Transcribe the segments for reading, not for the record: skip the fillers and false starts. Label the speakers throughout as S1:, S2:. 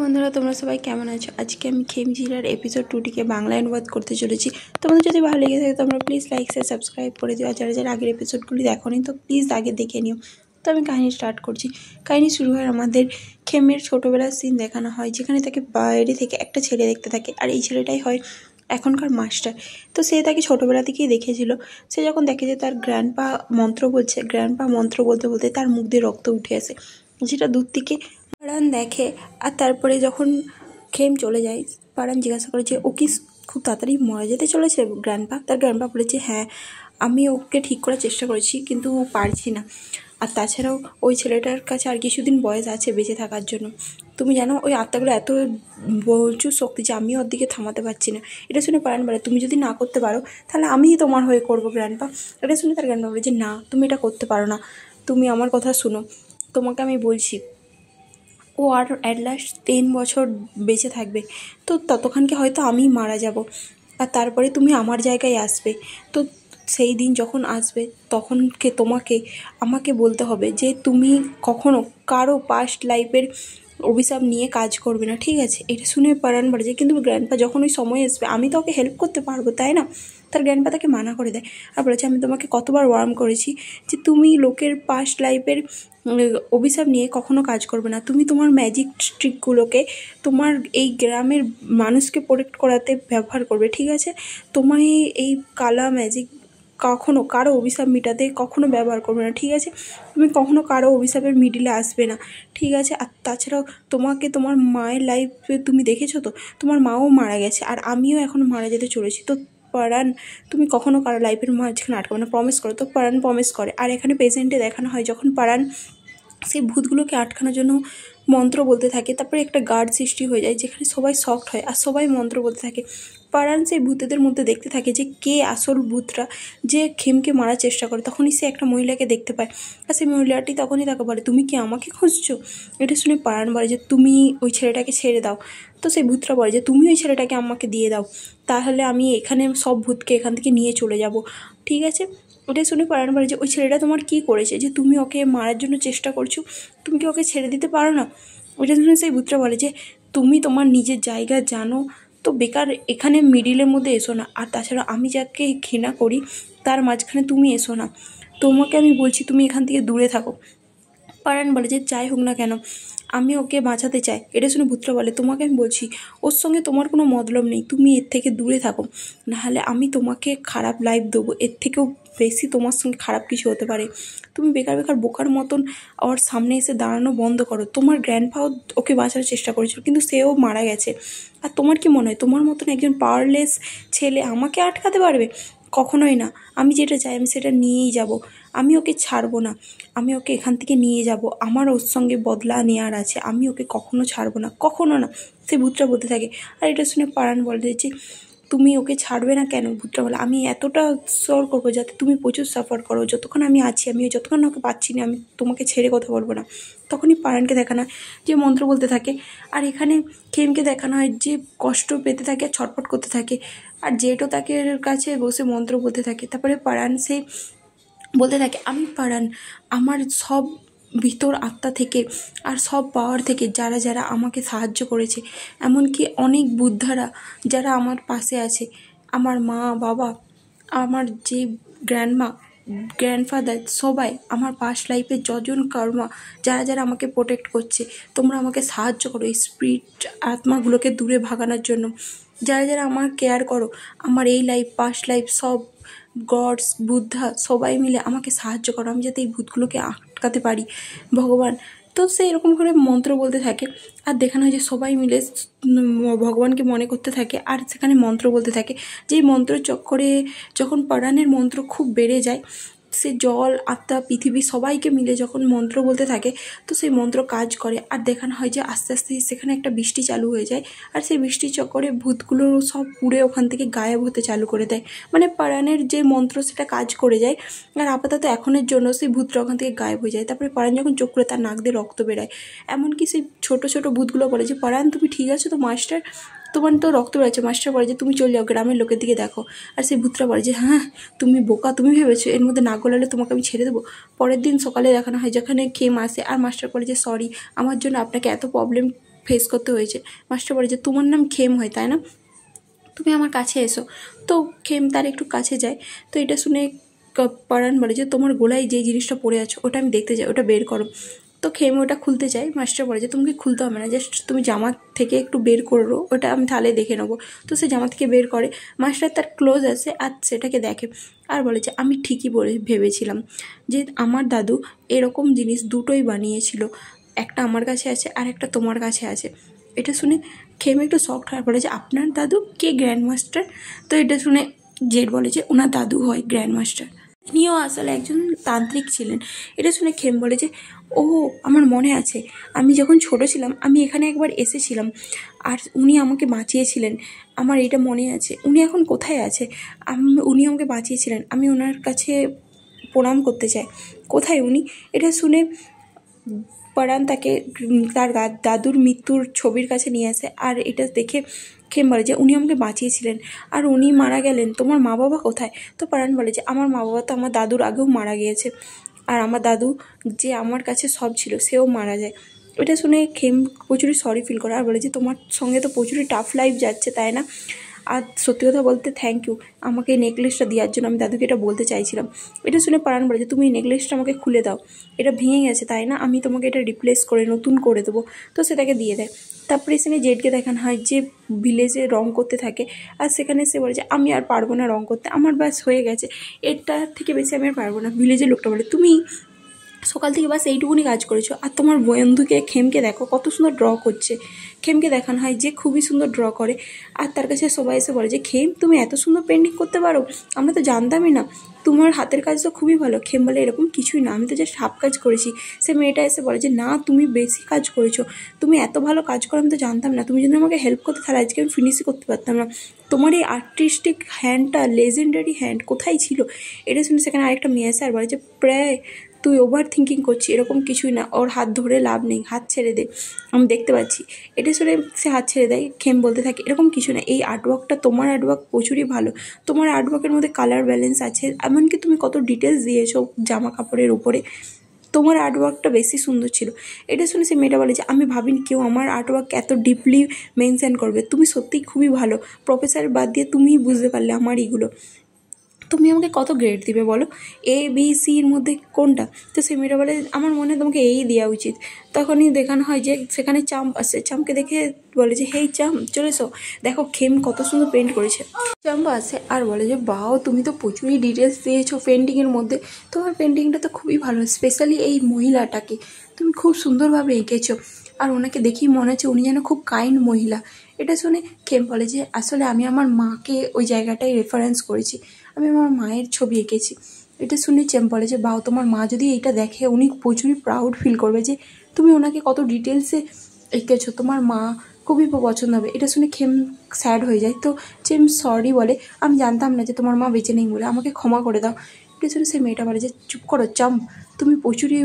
S1: বন্ধুরা তোমরা সবাই কেমন আছো? আজকে আমি খেমজিলার এপিসোড 2টিকে বাংলায় অনুবাদ করতে চলেছি। তোমাদের যদি ভালো লেগে থাকে তোমরা প্লিজ লাইক শেয়ার সাবস্ক্রাইব করে দিও। আর যারা যারা আগের এপিসোডগুলি দেখোনি তো প্লিজ আগে দেখে নিও। তো আমি কাহিনী স্টার্ট করছি। কাহিনী শুরু হয় আমাদের খেমের ছোটোবেলার সিন দেখানো হয়, যেখানে তাকে বাইরে থেকে একটা ছেলে দেখতে থাকে, আর এই ছেলেটাই হয় এখনকার মাস্টার। তো সে তাকে ছোটোবেলা থেকেই দেখেছিল। সে যখন দেখে যে তার গ্র্যান্ডপা মন্ত্র বলছে, গ্র্যান্ডপা মন্ত্র বলতে বলতে তার মুখ দিয়ে রক্ত উঠে আসে, যেটা দূর থেকে পারান দেখে। আর তারপরে যখন খেম চলে যায়, পারান জিজ্ঞাসা করে যে ও কি খুব তাড়াতাড়ি মরে যেতে চলেছে গ্র্যান্ডপা? তার গ্র্যান্ডপা বলেছে হ্যাঁ, আমি ওকে ঠিক করার চেষ্টা করেছি কিন্তু পারছি না। আর তাছাড়াও ওই ছেলেটার কাছে আর কিছুদিন বয়স আছে বেঁচে থাকার জন্য। তুমি জানো ওই আত্মাগুলো এত প্রচুর শক্তি যে আমিও ওর দিকে থামাতে পারছি না। এটা শুনে পারান বলে তুমি যদি না করতে পারো তাহলে আমিই তোমার হয়ে করবো গ্র্যান্ডপা। এটা শুনে তার গ্র্যান্ডপা বলে যে না, তুমি এটা করতে পারো না, তুমি আমার কথা শুনো, তোমাকে আমি বলছি ও আর অ্যাট লাস্ট 10 বছর বেঁচে থাকবে। তো ততক্ষণকে হয়তো আমি মারা যাব, আর তারপরে তুমি আমার জায়গায় আসবে। তো সেই দিন যখন আসবে তখনকে আমাকে বলতে হবে যে তুমি কখনো কারো পাস্ট লাইফের অভিশাপ নিয়ে কাজ করবে না, ঠিক আছে? এটা শুনে পারান বলে যে কিন্তু গ্র্যান্ডপা যখন ওই সময় আসবে আমি তো ওকে হেল্প করতে পারবো, তাই না? তার গ্র্যান্ডপা তাকে মানা করে দেয় আর বলেছে আমি তোমাকে কতবার ওয়ার্ন করেছি যে তুমি লোকের পাস্ট লাইফের অভিশাপ নিয়ে কখনো কাজ করবে না। তুমি তোমার ম্যাজিক ট্রিকগুলোকে তোমার এই গ্রামের মানুষকে প্রোটেক্ট করাতে ব্যবহার করবে, ঠিক আছে? তোমার এই কালা ম্যাজিক কখনো কারো অভিশাপ মেটাতে কখনো ব্যবহার করবে না, ঠিক আছে? তুমি কখনো কারো অভিশাপের মিডিলে আসবে না, ঠিক আছে? আর তাছাড়াও তোমার মায়ের লাইফে তুমি দেখেছো তো, তোমার মাও মারা গেছে আর আমিও এখন মারা যেতে চলেছি। তো পারান তুমি কখনো কারো লাইফের মাঝখানে আটকাবে না, প্রমিস করো। তো পারান প্রমিস করে। আর এখানে প্রেজেন্টে দেখানো হয় যখন পারান সেই ভূতগুলোকে আটকানোর জন্য মন্ত্র বলতে থাকে, তারপরে একটা গার্ড সৃষ্টি হয়ে যায় যেখানে সবাই শকড হয় আর সবাই মন্ত্র বলতে থাকে। পারান সেই ভূতেদের মধ্যে দেখতে থাকে যে কে আসল ভূতরা যে খেমকে মারার চেষ্টা করে। তখনই সে একটা মহিলাকে দেখতে পায় আর সেই মহিলাটি তখনই তাকে বলে তুমি কি আমাকে খুঁজছো? এটা শুনে পারান বলে যে তুমি ওই ছেলেটাকে ছেড়ে দাও। তো সেই ভূতরা বলে যে তুমি ওই ছেলেটাকে আমাকে দিয়ে দাও, তাহলে আমি এখানে সব ভূতকে এখান থেকে নিয়ে চলে যাব, ঠিক আছে? ওটাই শুনে পারান বলে যে ওই ছেলেটা তোমার কী করেছে যে তুমি ওকে মারার জন্য চেষ্টা করছো? তুমি কি ওকে ছেড়ে দিতে পারো না? ওইটা শুনে সেই ভূতরা বলে যে তুমি তোমার নিজের জায়গা জানো তো, বেকার এখানে মিডিলের মধ্যে এসো না। আর তাছাড়া আমি যাকে ঘৃণা করি তার মাঝখানে তুমি এসো না। তোমাকে আমি বলছি তুমি এখান থেকে দূরে থাকো। পারান বলে যে যাই হোক না কেন আমি ওকে বাঁচাতে চাই। এটা শুনে ভূতরা বলে তোমাকে আমি বলছি ওর সঙ্গে তোমার কোনো মতলব নেই, তুমি এর থেকে দূরে থাকো, নাহলে আমি তোমাকে খারাপ লাইফ দেবো, এর থেকেও বেশি তোমার সঙ্গে খারাপ কিছু হতে পারে। তুমি বেকার বেকার বোকার মতন ওর সামনে এসে দাঁড়ানো বন্ধ করো। তোমার গ্র্যান্ডপাও ওকে বাঁচানোর চেষ্টা করেছিল কিন্তু সেও মারা গেছে। আর তোমার কি মনে হয় তোমার মতন একজন পাওয়ারলেস ছেলে আমাকে আটকাতে পারবে? কখনোই না। আমি যেটা চাই আমি সেটা নিয়েই যাব। আমি ওকে ছাড়বো না, আমি ওকে এখান থেকে নিয়ে যাব। আমার ওর সঙ্গে বদলা নেওয়ার আছে, আমি ওকে কখনো ছাড়বো না, কখনো না। সে ভূতটা বলতে থাকে। আর এটা শুনে পারান বলে যে তুমি ওকে ছাড়বে না কেন? ভূতটা বলে আমি এতটা শোর করবো যাতে তুমি প্রচুর সাফার করো, যতক্ষণ আমি আছি, আমি যতক্ষণ ওকে পাচ্ছি না আমি তোমাকে ছেড়ে কথা বলবো না। তখনই পারানকে দেখানো হয় যে মন্ত্র বলতে থাকে, আর এখানে খেমকে দেখানো হয় যে কষ্ট পেতে থাকে আর ছটফট করতে থাকে, আর জেঠও তাকে কাছে বসে মন্ত্র বলতে থাকে। তারপরে পারান সে বলতে থাকে আমি পারান আমার সব ভিতর আত্মা থেকে আর সব পাওয়ার থেকে যারা যারা আমাকে সাহায্য করেছে, এমনকি অনেক বুদ্ধারা যারা আমার পাশে আছে, আমার মা বাবা, আমার যে গ্র্যান্ডফাদার, সবাই আমার পাস্ট লাইফের যজন কর্মা যারা যারা আমাকে প্রোটেক্ট করছে, তোমরা আমাকে সাহায্য করো এই স্পিরিট আত্মাগুলোকে দূরে ভাগানোর জন্য। যারা যারা আমার কেয়ার করো, আমার এই লাইফ পাস্ট লাইফ সব গডস বুদ্ধা সবাই মিলে আমাকে সাহায্য করো, আমি যাতে এই ভূতগুলোকে আটকাতে পারি ভগবান। তো সে এরকম করে মন্ত্র বলতে থাকে আর দেখানো হয় যে সবাই মিলে ভগবানকে মনে করতে থাকে আর সেখানে মন্ত্র বলতে থাকে। যেই মন্ত্র চক্করে যখন পারানের মন্ত্র খুব বেড়ে যায়, সে জল আত্মা পৃথিবী সবাইকে মিলে যখন মন্ত্র বলতে থাকে তো সেই মন্ত্র কাজ করে। আর দেখানো হয় যে আস্তে আস্তে সেখানে একটা বৃষ্টি চালু হয়ে যায় আর সেই বৃষ্টির চক্করে ভূতগুলো সব পুড়ে ওখান থেকে গায়েব হতে চালু করে দেয়। মানে পারানের যে মন্ত্র সেটা কাজ করে যায় আর আপাতত এখনের জন্য সেই ভূতটা ওখান থেকে গায়েব হয়ে যায়। তারপরে পারান যখন চোখ করে তার নাক দিয়ে রক্ত বেরোয়, এমনকি সেই ছোটো ছোটো ভূতগুলো বলে যে পারান তুমি ঠিক আছো তো মাস্টার, তোমার তো রক্ত বেরোচ্ছে। মাস্টার বলে যে তুমি চলে যাও, গ্রামের লোকের দিকে দেখো। আর সেই ভূতরা বলে যে হ্যাঁ তুমি বোকা, তুমি ভেবেছো এর মধ্যে না গলালে তোমাকে আমি ছেড়ে দেবো? পরের দিন সকালে দেখানো হয় যেখানে খেম আসে আর মাস্টার বলে যে সরি আমার জন্য আপনাকে এত প্রবলেম ফেস করতে হয়েছে। মাস্টার বলে যে তোমার নাম খেম হয় তাই না, তুমি আমার কাছে এসো। তো খেম তার একটু কাছে যায়। তো এটা শুনে পরাণ বলে যে তোমার গোলায় যে জিনিসটা পড়ে আছো ওটা আমি দেখতে চাই, ওটা বের করো। তো খেম ওটা খুলতে চাই। মাস্টার বলে যে তোমাকে খুলতে হবে না, জাস্ট তুমি জামা থেকে একটু বের করো, ওটা আমি তাহলে দেখে নেবো। তো সে জামা থেকে বের করে। মাস্টার তার ক্লোজ আসে আর সেটাকে দেখে আর বলে যে আমি ঠিকই ভেবেছিলাম যে আমার দাদু এরকম জিনিস দুটোই বানিয়েছিল, একটা আমার কাছে আছে আর একটা তোমার কাছে আছে। এটা শুনে খেম একটু শকড হয়ে পড়ে যে আপনার দাদু কে গ্র্যান্ড মাস্টার। তো এটা শুনে জেড বলে যে ওনার দাদু হয় গ্র্যান্ড মাস্টার, ইনিও আসলে একজন তান্ত্রিক ছিলেন। এটা শুনে খেম বলে যে ও আমার মনে আছে, আমি যখন ছোট ছিলাম আমি এখানে একবার এসেছিলাম আর উনি আমাকে বাঁচিয়েছিলেন, আমার এটা মনে আছে। উনি এখন কোথায় আছে? উনি আমাকে বাঁচিয়েছিলেন, আমি ওনার কাছে প্রণাম করতে চাই। কোথায় উনি? এটা শুনে পরাণ তাকে তার দাদুর মৃত্যুর ছবির কাছে নিয়ে আসে আর এটা দেখে খেম বলে যে উনি আমাকে বাঁচিয়েছিলেন আর উনি মারা গেলেন, তোমার মা বাবা কোথায়? তো পরাণ বলে যে আমার মা বাবা তো আমার দাদুর আগেও মারা গিয়েছে আর আমার দাদু যে আমার কাছে সব ছিল সেও মারা যায়। এটা শুনে খেম প্রচুরই সরি ফিল করে আর বলে যে তোমার সঙ্গে তো প্রচুরই টাফ লাইফ যাচ্ছে তাই না, আর সত্যি কথা বলতে থ্যাংক ইউ আমাকে এই নেকলেসটা দেওয়ার জন্য, আমি দাদুকে এটা বলতে চাইছিলাম। এটা শুনে পরাণ বলে যে তুমি এই নেকলেসটা আমাকে খুলে দাও, এটা ভেঙে গেছে তাই না, আমি তোমাকে এটা রিপ্লেস করে নতুন করে দেবো। তো সেটাকে দিয়ে দেয়। তারপরে সেখানে জেডকে দেখানো হয় যে ভিলেজে রং করতে থাকে আর সেখানে সে বলে যে আমি আর পারবো না রং করতে, আমার ব্যাস হয়ে গেছে, এটার থেকে বেশি আমি আর পারবো না। ভিলেজের লোকটা বলে তুমি সকাল থেকে বাস এইটুকুনি কাজ করেছো আর তোমার বন্ধুকে খেমকে দেখো কত সুন্দর ড্র করছে। খেমকে দেখানো হয় যে খুবই সুন্দর ড্র করে আর তার কাছে সবাই এসে বলে যে খেম তুমি এত সুন্দর পেন্টিং করতে পারো, আমরা তো জানতামই না, তোমার হাতের কাজ তো খুবই ভালো। খেম বলে এরকম কিছুই না, আমি তো জাস্ট হাফ কাজ করেছি। সে মেয়েটা এসে বলে যে না তুমি বেশি কাজ করেছো, তুমি এত ভালো কাজ করো আমি তো জানতাম না, তুমি যদি আমাকে হেল্প করতে তাহলে আজকে আমি ফিনিশই করতে পারতাম না, তোমার এই আর্টিস্টিক হ্যান্ডটা লেজেন্ডারি হ্যান্ড কোথায় ছিল। এটা শুনে সেখানে আরেকটা মেয়ে আসে আর বলে যে প্রায় তুই ওভার থিঙ্কিং করছিস, এরকম কিছুই না, ওর হাত ধরে লাভ নেই, হাত ছেড়ে দে, আমি দেখতে পাচ্ছি। এটা শুনে সে হাত ছেড়ে দেয়। খেম বলতে থাকে এরকম কিছু না, এই আর্টওয়ার্কটা তোমার আর্টওয়ার্ক প্রচুরই ভালো, তোমার আর্টওয়ার্কের মধ্যে কালার ব্যালেন্স আছে, এমনকি তুমি কত ডিটেলস দিয়েছো জামা কাপড়ের উপরে, তোমার আর্টওয়ার্কটা বেশি সুন্দর ছিল। এটা শুনে সে মেয়েটা বলে যে আমি ভাবিনি কেউ আমার আর্টওয়ার্ক এত ডিপলি মেনশন করবে, তুমি সত্যিই খুবই ভালো, প্রফেসরের বাদ দিয়ে তুমিই বুঝতে পারলে আমার এইগুলো, তুমি আমাকে কত গ্রেড দিবে বলো, ABC-র মধ্যে কোনটা? তো সে মেয়েটা বলে আমার মনে হয় তোমাকে এই দেওয়া উচিত। তখনই দেখানো হয় যে সেখানে চাম্প আসে, চাম্পকে দেখে বলে যে হেই চাম্প চলে এসো, দেখো খেম কত সুন্দর পেন্ট করেছে। চাম্প আসে আর বলে যে বাও তুমি তো প্রচুরই ডিটেলস দিয়েছো পেন্টিংয়ের মধ্যে, তোমার পেন্টিংটা তো খুবই ভালো, স্পেশালি এই মহিলাটাকে তুমি খুব সুন্দরভাবে এঁকেছো আর ওনাকে দেখেই মনে হচ্ছে উনি যেন খুব কাইন্ড মহিলা। এটা শুনে খেম বলে যে আসলে আমি আমার মাকে ওই জায়গাটায় রেফারেন্স করেছি, আমি আমার মায়ের ছবি এঁকেছি। এটা শুনে চেম বলে যে বাও তোমার মা যদি এইটা দেখে উনি প্রচুরই প্রাউড ফিল করবে যে তুমি ওনাকে কত ডিটেলসে এঁকেছো, তোমার মা খুবই পছন্দ হবে। এটা শুনে খেম স্যাড হয়ে যায়। তো চেম সরি বলে আমি জানতাম না যে তোমার মা বেঁচে নেই বলে, আমাকে ক্ষমা করে দাও। এটা শুনে সে মেয়েটা বলে যে চুপ করো চাম্প, তুমি প্রচুরই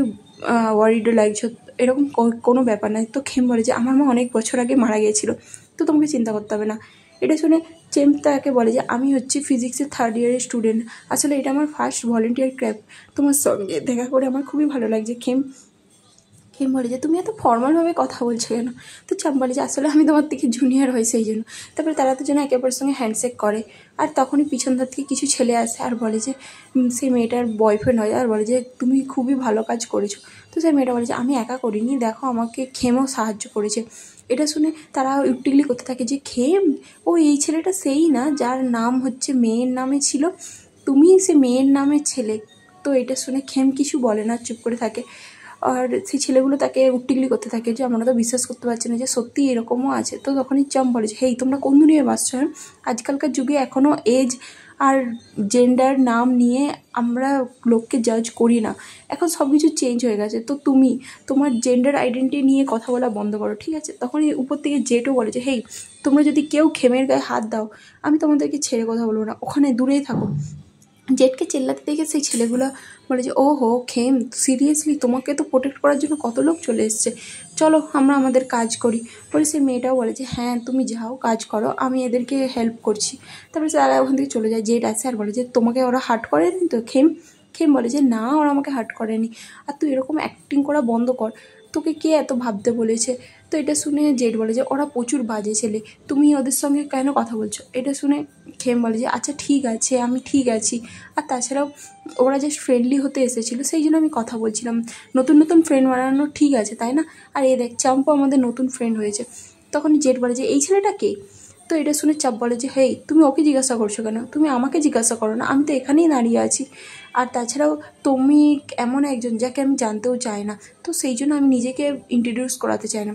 S1: ওয়ারিড লাগছো, এরকম কোনো ব্যাপার নয়। তো খেম বলে যে আমার মা অনেক বছর আগে মারা গিয়েছিল, তো তোমাকে চিন্তা করতে হবে না। এটা শুনে চেম তাকে বলে যে আমি হচ্ছি ফিজিক্সের 3rd ইয়ারের স্টুডেন্ট, আসলে এটা আমার ফার্স্ট ভলেন্টিয়ার ক্যাম্প, তোমার সঙ্গে দেখা করে আমার খুবই ভালো লাগছে। খেম বলে যে তুমি এত ফর্মালভাবে কথা বলছো কেন? তো চাম্প বলে যে আসলে আমি তোমার থেকে জুনিয়র হই সেই জন্য। তারপরে তারা দুজনে একে অপরের সঙ্গে হ্যান্ডশেক করে আর তখনই পিছন ধার থেকে কিছু ছেলে আসে আর বলে যে সেই মেয়েটার বয়ফ্রেন্ড হয় আর বলে যে তুমি খুবই ভালো কাজ করেছো। তো সেই মেয়েটা বলে যে আমি একা করিনি, দেখো আমাকে খেমও সাহায্য করেছে। এটা শুনে তারা ইউটিগলি করতে থাকে যে খেম ও এই ছেলেটা সেই না যার নাম হচ্ছে মেয়ের নামে ছিল, তুমি সে মেয়ের নামের ছেলে। তো এটা শুনে খেম কিছু বলে না, চুপ করে থাকে। আর সেই ছেলেগুলো তাকে উট্টিগলি করতে থাকে যে আমরা তো বিশ্বাস করতে পারছি না যে সত্যি এরকমও আছে। তো তখনই চাম্প বলে যে হেই তোমরা কোন দুনিয়ায় বাসছো? হ্যাঁ, আজকালকার যুগে এখনও এজ আর জেন্ডার নাম নিয়ে আমরা লোককে জাজ করি না, এখন সব কিছু চেঞ্জ হয়ে গেছে। তো তুমি তোমার জেন্ডার আইডেন্টিটি নিয়ে কথা বলা বন্ধ করো, ঠিক আছে? তখনই উপর থেকে জেটও বলে যে হেই তোমরা যদি কেউ খেমের গায়ে হাত দাও আমি তোমাদেরকে ছেড়ে কথা বলবো না, ওখানে দূরেই থাকো। জেটকে চেল্লাতে দেখে সেই ছেলেগুলো বলে যে ও হো খেম সিরিয়াসলি, তোমাকে তো প্রোটেক্ট করার জন্য কত লোক চলে এসছে, চলো আমরা আমাদের কাজ করি। বলে সেই মেয়েটাও বলে যে হ্যাঁ তুমি যাও কাজ করো, আমি এদেরকে হেল্প করছি। তারপরে তারা ওখান থেকে চলে যায়। জেট আসে আর বলে যে তোমাকে ওরা হার্ট করেনি তো? খেম বলে যে না ওরা আমাকে হার্ট করেনি, আর তুই এরকম অ্যাক্টিং করা বন্ধ কর, তোকে কে এত ভাবতে বলেছে? তো এটা শুনে জেড বলে যে ওরা প্রচুর বাজে ছেলে, তুমি ওদের সঙ্গে কেন কথা বলছো। এটা শুনে খেম বলে যে আচ্ছা ঠিক আছে, আমি ঠিক আছি, আর তাছাড়াও ওরা যে ফ্রেন্ডলি হতে এসেছিলো সেই জন্য আমি কথা বলছিলাম, নতুন নতুন ফ্রেন্ড বানানো ঠিক আছে তাই না, আর দেখ চাম্পু আমাদের নতুন ফ্রেন্ড হয়েছে। তখন জেড বলে যে এই ছেলেটা কে। তো এটা শুনে চাপ বলে যে হেই, তুমি ওকে জিজ্ঞাসা করছো কেন, তুমি আমাকে জিজ্ঞাসা করো না, আমি তো এখানেই দাঁড়িয়ে আছি, আর তাছাড়াও তুমি এমন একজন যাকে আমি জানতেও চাই না, তো সেই জন্য আমি নিজেকে ইন্ট্রোডিউস করাতে চাই না।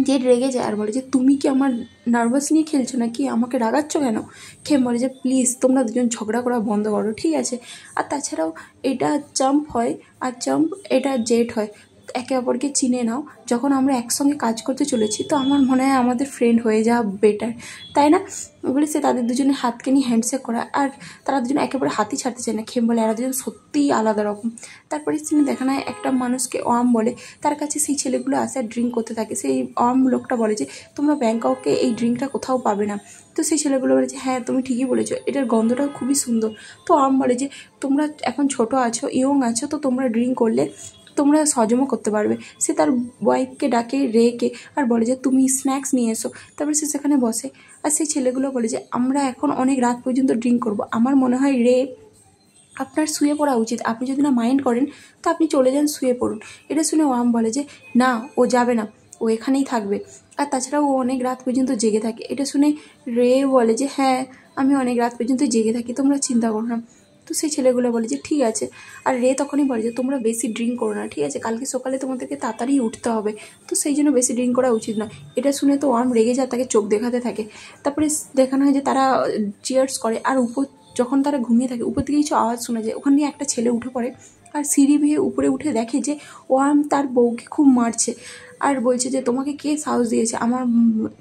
S1: জেড রেগে যায় আর বলে যে তুমি কি আমার নার্ভাস নিয়ে খেলছো নাকি, আমাকে রাগাচ্ছ কেন। খেম বলে যে প্লিজ তোমরা দুজন ঝগড়া করা বন্ধ করো, ঠিক আছে। আর তাছাড়াও এটা চাম্প হয় আর চাম্প এটা জেড হয়, একে অপরকে চিনে নাও। যখন আমরা একসঙ্গে কাজ করতে চলেছি তো আমার মনে হয় আমাদের ফ্রেন্ড হয়ে যাওয়া বেটার, তাই না। বলে সে তাদের দুজনের হাতকে নিয়ে হ্যান্ডশেক করা, আর তারা দুজন একেবারে হাতই ছাড়তে চায় না। খেম বলে এরা দুজন সত্যিই আলাদা রকম। তারপরে সিনে দেখানো হয় একটা মানুষকে ওয়াম বলে, তার কাছে সেই ছেলেগুলো আসে আর ড্রিঙ্ক করতে থাকে। সেই ওয়াম লোকটা বলে যে তোমরা ব্যাংককে এই ড্রিঙ্কটা কোথাও পাবে না। তো সেই ছেলেগুলো বলে যে হ্যাঁ তুমি ঠিকই বলেছো, এটার গন্ধটাও খুবই সুন্দর। তো ওয়াম বলে যে তোমরা এখন ছোট আছো, ইয়ং আছো, তো তোমরা ড্রিঙ্ক করলে তোমরা হজমও করতে পারবে। সে তার ওয়াইফকে ডাকে রেকে আর বলে যে তুমি স্ন্যাক্স নিয়ে এসো। তারপরে সে সেখানে বসে আর সেই ছেলেগুলো বলে যে আমরা এখন অনেক রাত পর্যন্ত ড্রিঙ্ক করব, আমার মনে হয় আপনার শুয়ে পড়া উচিত, আপনি যদি না মাইন্ড করেন তো আপনি চলে যান, শুয়ে পড়ুন। এটা শুনে ওয়াম বলে যে না, ও যাবে না, ও এখানেই থাকবে, আর তাছাড়াও ও অনেক রাত পর্যন্ত জেগে থাকে। এটা শুনে বলে যে হ্যাঁ আমি অনেক রাত পর্যন্ত জেগে থাকি, তোমরা চিন্তা করো না। তো সেই ছেলেগুলো বলে যে ঠিক আছে, আর তখনই বলে যে তোমরা বেশি ড্রিঙ্ক করো না, ঠিক আছে, কালকে সকালে তোমাদেরকে তাড়াতাড়ি উঠতে হবে, তো সেই জন্য বেশি ড্রিঙ্ক করা উচিত নয়। এটা শুনে তো ওয়ার্ম রেগে যায়, তাকে চোখ দেখাতে থাকে। তারপরে দেখানো হয় যে তারা চিয়ার্স করে, আর যখন তারা ঘুমিয়ে থাকে উপর থেকে কিছু আওয়াজ শোনা যায়, ওখান দিয়ে একটা ছেলে উঠে পড়ে আর সিঁড়ি বেয়ে উপরে উঠে দেখে যে ওয়ার্ম তার বউকে খুব মারছে, আর বলছে যে তোমাকে কে সাহস দিয়েছে আমার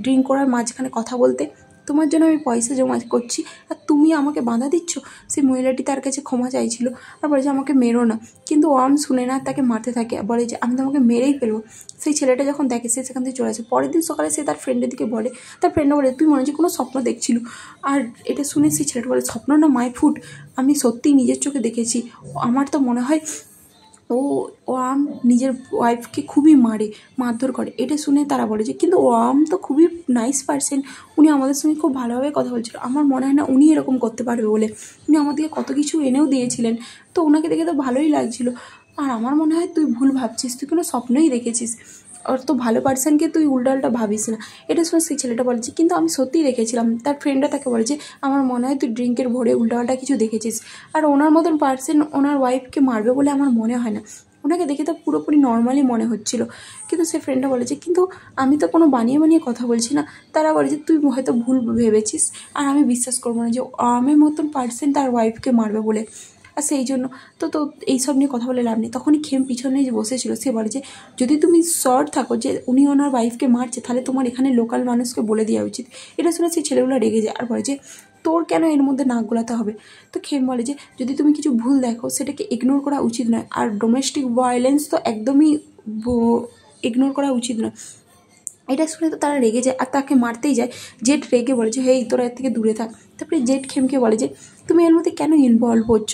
S1: ড্রিঙ্ক করার মাঝখানে কথা বলতে, তোমার জন্য আমি পয়সা জমা করছি আর তুমি আমাকে বাধা দিচ্ছ। সেই মহিলাটি তার কাছে ক্ষমা চাইছিল আর বলে যে আমাকে মেরো না, কিন্তু ওয়ার্ম শুনে না, তাকে মারতে থাকে, বলে যে আমি তোমাকে মেরেই ফেলবো। সেই ছেলেটা যখন দেখে সে সেখান থেকে চলে আসে। পরের দিন সকালে সে তার ফ্রেন্ডের দিকে বলে, তার ফ্রেন্ডও বলে তুই মনে হচ্ছে কোনো স্বপ্ন দেখছিল, আর এটা শুনে সেই ছেলেটা বলে স্বপ্ন না মাই ফুড, আমি সত্যিই নিজের চোখে দেখেছি, আমার তো মনে হয় ওয়াম নিজের ওয়াইফকে খুবই মারধর করে। এটা শুনে তারা বলে যে কিন্তু ওয়াম তো খুবই নাইস পারসন, উনি আমাদের সঙ্গে খুব ভালোভাবে কথা বলছিল, আমার মনে হয় না উনি এরকম করতে পারবে বলে, উনি আমাদেরকে কত কিছু এনেও দিয়েছিলেন, তো ওনাকে দেখে তো ভালোই লাগছিল, আর আমার মনে হয় তুই ভুল ভাবছিস, তুই কোনো স্বপ্নই দেখেছিস, আর তো ভালো পার্সনকে তুই উল্টা ভাবিস না। এটা শুনে সেই ছেলেটা বলে যে কিন্তু আমি সত্যিই দেখেছিলাম। তার ফ্রেন্ডরা তাকে বলে যে আমার মনে হয় তুই ড্রিঙ্কের ভরে উল্টাপাল্টা কিছু দেখেছিস, আর ওনার মতন পার্সন ওনার ওয়াইফকে মারবে বলে আমার মনে হয় না, ওনাকে দেখে তো পুরোপুরি নর্মালি মনে হচ্ছিল। কিন্তু সে ফ্রেন্ডটা বলে যে কিন্তু আমি তো কোনো বানিয়ে কথা বলছি না। তারা বলে যে তুই হয়তো ভুল ভেবেছিস, আর আমি বিশ্বাস করবো না যে আমার মতন পার্সন তার ওয়াইফকে মারবে বলে, আর সেই জন্য তো এইসব নিয়ে কথা বলে লাভ নেই। তখনই খেম পিছনে যে বসেছিল সে বলে যে যদি তুমি শর্ট থাকো যে উনি ওনার ওয়াইফকে মারছে, তাহলে তোমার এখানে লোকাল মানুষকে বলে দেওয়া উচিত। এটা শুনে সেই ছেলেগুলো রেগে যায় আর বলে যে তোর কেন এর মধ্যে নাক গলাতে হবে। তো খেম বলে যে যদি তুমি কিছু ভুল দেখো সেটাকে ইগনোর করা উচিত নয়, আর ডোমেস্টিক ভায়োলেন্স তো একদমই ইগনোর করা উচিত নয়। এটা শুনে তো তারা রেগে যায় আর তাকে মারতেই যায়। জেড রেগে বলে যে হেই তোরা এর থেকে দূরে থাক। তারপরে জেড খেমকে বলে যে তুমি এর মধ্যে কেন ইনভলভ হচ্ছ,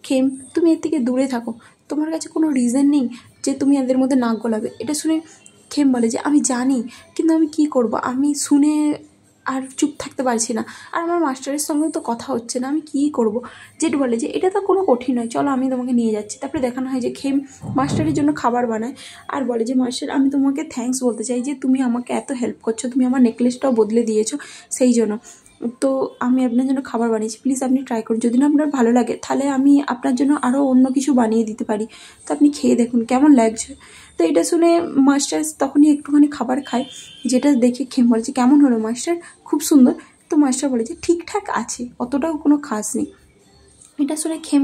S1: খেম তুমি এর থেকে দূরে থাকো, তোমার কাছে কোনো রিজন নেই যে তুমি এদের মধ্যে নাক গলাবে। এটা শুনে খেম বলে যে আমি জানি, কিন্তু আমি কি করব, আমি শুনে আর চুপ থাকতে পারছি না, আর আমার মাস্টারের সঙ্গেও তো কথা হচ্ছে না, আমি কী করব। জেড বলে যে এটা তো কোনো কঠিন নয়, চলো আমি তোমাকে নিয়ে যাচ্ছি। তারপরে দেখানো হয় যে খেম মাস্টারের জন্য খাবার বানায় আর বলে যে মাস্টার আমি তোমাকে থ্যাঙ্কস বলতে চাই যে তুমি আমাকে এত হেল্প করছো, তুমি আমার নেকলেসটাও বদলে দিয়েছো, সেই জন্য তো আমি আপনার জন্য খাবার বানিয়েছি, প্লিজ আপনি ট্রাই করুন, যদি না আপনার ভালো লাগে তাহলে আমি আপনার জন্য আরও অন্য কিছু বানিয়ে দিতে পারি, তো আপনি খেয়ে দেখুন কেমন লাগছে। তো এটা শুনে মাস্টার তখনই একটুখানি খাবার খায়, যেটা দেখে খেম বলে যে কেমন হলো মাস্টার, খুব সুন্দর। তো মাস্টার বলে যে ঠিকঠাক আছে, অতটাও কোনো খাস নেই। এটা শুনে খেম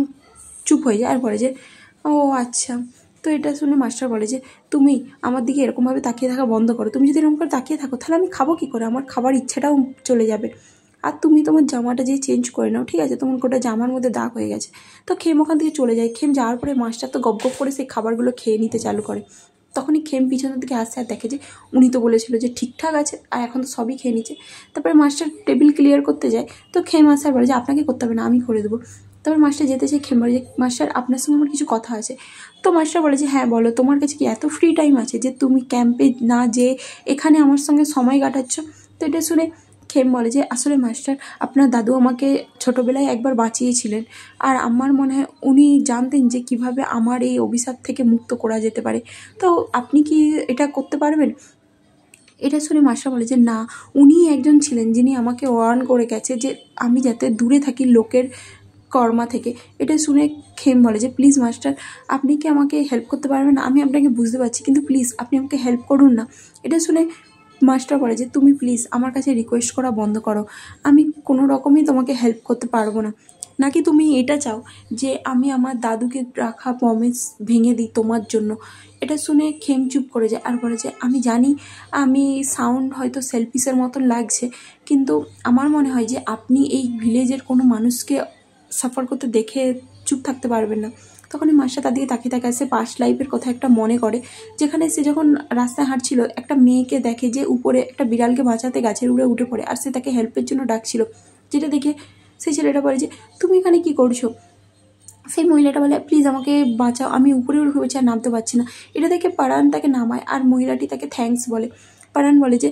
S1: চুপ হয়ে যায় আর বলে যে ও আচ্ছা। তো এটা শুনে মাস্টার বলে যে তুমি আমার দিকে এরকমভাবে তাকিয়ে থাকা বন্ধ করো, তুমি যদি এরকম করে তাকিয়ে থাকো তাহলে আমি খাবো কী করে, আমার খাবার ইচ্ছাটাও চলে যাবে, আর তুমি তোমার জামাটা যেয়ে চেঞ্জ করে নাও, ঠিক আছে, তোমার গোটা জামার মধ্যে দাগ হয়ে গেছে। তো খেম ওখান থেকে চলে যায়। খেম যাওয়ার পরে মাস্টার তো গপ করে সেই খাবারগুলো খেয়ে নিতে চালু করে। তখনই খেম পিছনের দিকে আসছে আর দেখে যে উনি তো বলেছিল যে ঠিকঠাক আছে, আর এখন তো সবই খেয়ে নিচ্ছে। তারপরে মাস্টার টেবিল ক্লিয়ার করতে যায়, তো খেম আসে আর বলে যে আপনাকে করতে হবে না, আমি করে দেবো। তারপর মাস্টার যেতে চাই, খেম বলে যে মাস্টার আপনার সঙ্গে আমার কিছু কথা আছে। তো মাস্টার বলে যে হ্যাঁ বলো, তোমার কাছে কি এত ফ্রি টাইম আছে যে তুমি ক্যাম্পে না যেয়ে এখানে আমার সঙ্গে সময় কাটাচ্ছ? তো এটা শুনে খেম বলে যে আসলে মাস্টার, আপনার দাদু আমাকে ছোটোবেলায় একবার বাঁচিয়েছিলেন, আর আমার মনে হয় উনি জানতেন যে কিভাবে আমার এই অভিশাপ থেকে মুক্ত করা যেতে পারে। তো আপনি কি এটা করতে পারবেন? এটা শুনে মাস্টার বলে যে না, উনি একজন ছিলেন যিনি আমাকে ওয়ার্ন করে গেছে যে আমি যাতে দূরে থাকি লোকের কর্মা থেকে। এটা শুনে খেম বলে যে প্লিজ মাস্টার, আপনি কি আমাকে হেল্প করতে পারবেন না? আমি আপনাকে বুঝতে পারছি, কিন্তু প্লিজ আপনি আমাকে হেল্প করুন না। এটা শুনে মাস্টার বলে যে তুমি প্লিজ আমার কাছে রিকোয়েস্ট করা বন্ধ করো, আমি কোনো রকমই তোমাকে হেল্প করতে পারবো না। নাকি তুমি এটা চাও যে আমি আমার দাদুকে রাখা প্রমিস ভেঙে দিই তোমার জন্য? এটা শুনে খেম চুপ করে যায় আর বলে যে আমি জানি আমি সাউন্ড হয়তো সেলফিসের মতন লাগছে, কিন্তু আমার মনে হয় যে আপনি এই ভিলেজের কোনো মানুষকে সাফার করতে দেখে চুপ থাকতে পারবেন না। তখন মাস্টার তার দিকে তাকিয়ে থাকে, সে পাস্ট লাইফের কথা একটা মনে করে, যেখানে সে যখন রাস্তায় হাঁটছিল একটা মেয়েকে দেখে যে উপরে একটা বিড়ালকে বাঁচাতে গাছের উপরে উঠে পড়ে, আর সে তাকে হেল্পের জন্য ডাকছিল। যেটা দেখে সেই ছেলেটা বলে যে তুমি এখানে কি করছো? সেই মহিলাটা বলে প্লিজ আমাকে বাঁচাও, আমি উপরে উঠে পড়ছি আর নামতে পারছি না। এটা দেখে পারান তাকে নামায় আর মহিলাটি তাকে থ্যাঙ্কস বলে। পারান বলে যে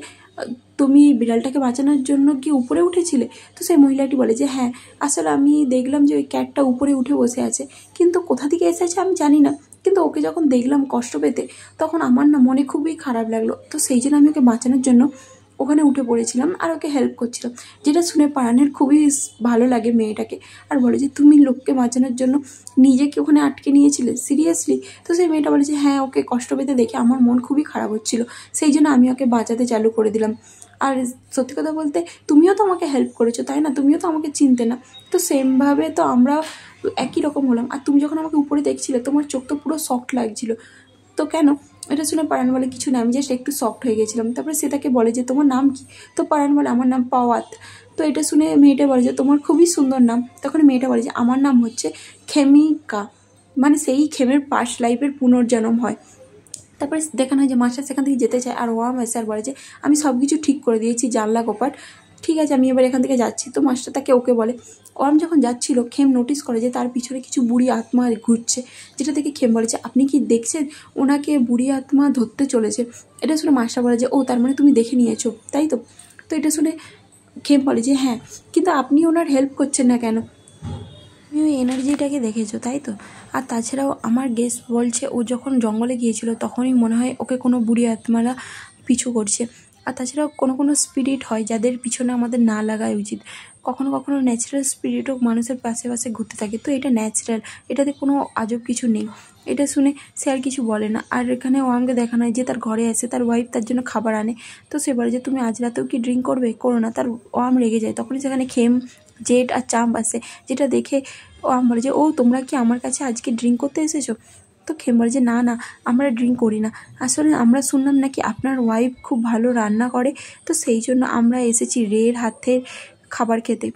S1: তুমি বিড়ালটাকে বাঁচানোর জন্য কি উপরে উঠেছিলে? তো সেই মহিলাটি বলে যে হ্যাঁ, আসলে আমি দেখলাম যে ওই ক্যাটটা উপরে উঠে বসে আছে, কিন্তু কোথা থেকে এসেছে আমি জানি না, কিন্তু ওকে যখন দেখলাম কষ্ট পেতে তখন আমার না মনে খুবই খারাপ লাগলো, তো সেই জন্য আমি ওকে বাঁচানোর জন্য ওখানে উঠে পড়েছিলাম আর ওকে হেল্প করছিলাম। যেটা শুনে পারানের খুবই ভালো লাগে মেয়েটাকে, আর বলে যে তুমি লোককে বাঁচানোর জন্য নিজেকে ওখানে আটকে নিয়েছিলে, সিরিয়াসলি? তো সেই মেয়েটা বলে যে হ্যাঁ, ওকে কষ্ট পেতে দেখে আমার মন খুবই খারাপ হচ্ছিল, সেই জন্য আমি ওকে বাঁচাতে চালু করে দিলাম। আর সত্যি কথা বলতে তুমিও তো আমাকে হেল্প করেছো, তাই না? তুমিও তো আমাকে চিনতে না, তো সেমভাবে তো আমরা একই রকম হলাম। আর তুমি যখন আমাকে উপরে দেখছিলে তোমার চোখ তো পুরো সফট লাগছিল, তো কেন? এটা শুনে পারান বলে কিছু না, আমি জাস্ট একটু সফট হয়ে গেছিলাম। তারপরে সে তাকে বলে যে তোমার নাম কি? তো পারান বলে আমার নাম পাওয়াত। তো এটা শুনে মেয়েটা বলে যে তোমার খুবই সুন্দর নাম। তখন মেয়েটা বলে যে আমার নাম হচ্ছে খেমিকা, মানে সেই খেমের পাস্ট লাইফের পুনর্জন্ম হয়। তারপরে দেখানো হয় যে মাস্টার সেখান থেকে যেতে চায় আর ওয়াম এসে আর বলে যে আমি সব কিছু ঠিক করে দিয়েছি, জানলা কোপাট, ঠিক আছে আমি এবার এখান থেকে যাচ্ছি। তো মাস্টার তাকে ওকে বলে। ওয়াম যখন যাচ্ছিল খেম নোটিস করে যে তার পিছনে কিছু বুড়ি আত্মা ঘুরছে, যেটা থেকে খেম বলে যে আপনি কি দেখছেন ওনাকে বুড়ি আত্মা ধরতে চলেছে? এটা শুনে মাস্টার বলে যে ও তার মানে তুমি দেখে নিয়েছো, তাই তো? তো এটা শুনে খেম বলে যে হ্যাঁ, কিন্তু আপনি ওনার হেল্প করছেন না কেন? তুমি ওই এনার্জিটাকে দেখেছো, তাই তো? আর তাছাড়াও আমার গেস বলছে ও যখন জঙ্গলে গিয়েছিল তখনই মনে হয় ওকে কোনো বুড়ি আত্মারা পিছু করছে। আর তাছাড়াও কোনো কোনো স্পিরিট হয় যাদের পিছনে আমাদের না লাগাই উচিত। কখনো কখনো ন্যাচারাল স্পিরিটও মানুষের পাশে পাশে ঘুরতে থাকে, তো এটা ন্যাচারাল, এটাতে কোনো আজব কিছু নেই। এটা শুনে সে আর কিছু বলে না। আর এখানে ও আমাকে দেখানো হয় যে তার ঘরে আসে তার ওয়াইফ তার জন্য খাবার আনে, তো সে বলে যে তুমি আজ রাতেও কি ড্রিঙ্ক করবে? করো না। তার ও আম রেগে যায়, তখনই সেখানে খেম, জেড আর চাম্প আসে, যেটা দেখে ও আম বলে যে ও তোমরা কি আমার কাছে আজকে ড্রিঙ্ক করতে এসেছো? তো খেম বলে যে না না, আমরা ড্রিঙ্ক করি না, আসলে আমরা শুনলাম নাকি আপনার ওয়াইফ খুব ভালো রান্না করে, তো সেই জন্য আমরা এসেছি রের হাতের খাবার খেতে।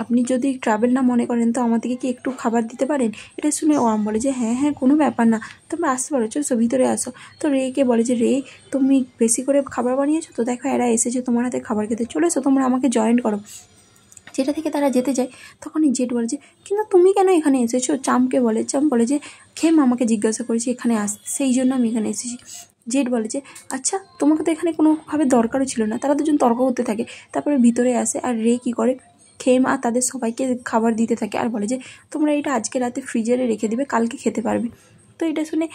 S1: আপনি যদি ট্রাভেল না মনে করেন তো আমাদেরকে কি একটু খাবার দিতে পারেন? এটা শুনে ও আম বলে যে হ্যাঁ হ্যাঁ, কোনো ব্যাপার না, তোমরা আসতে পারো, চলো ভিতরে আসো। তো রেকে বলে যে রে, তুমি বেশি করে খাবার বানিয়েছো তো, দেখো এরা এসেছে তোমার হাতে খাবার খেতে, চলে এসো তোমরা আমাকে জয়েন করো। যেটা থেকে তারা যেতে যায় তখনই জেড বলে যে কিন্তু তুমি কেন এখানে এসেছো? চামকে বলে, চাম বলে যে খেম আমাকে জিজ্ঞাসা করেছি এখানে আসতে, সেই জন্য আমি এখানে এসেছি। জেড বলে যে আচ্ছা, তোমাকে তো এখানে কোনোভাবে দরকারও ছিল না। তারা দুজন তর্ক করতে থাকে, তারপরে ভিতরে আসে আর রে কী করে খেম আর তাদের সবাইকে খাবার দিতে থাকে আর বলে যে তোমরা এটা আজকে রাতে ফ্রিজারে রেখে দিবে, কালকে খেতে পারবে। তো এটা শুনে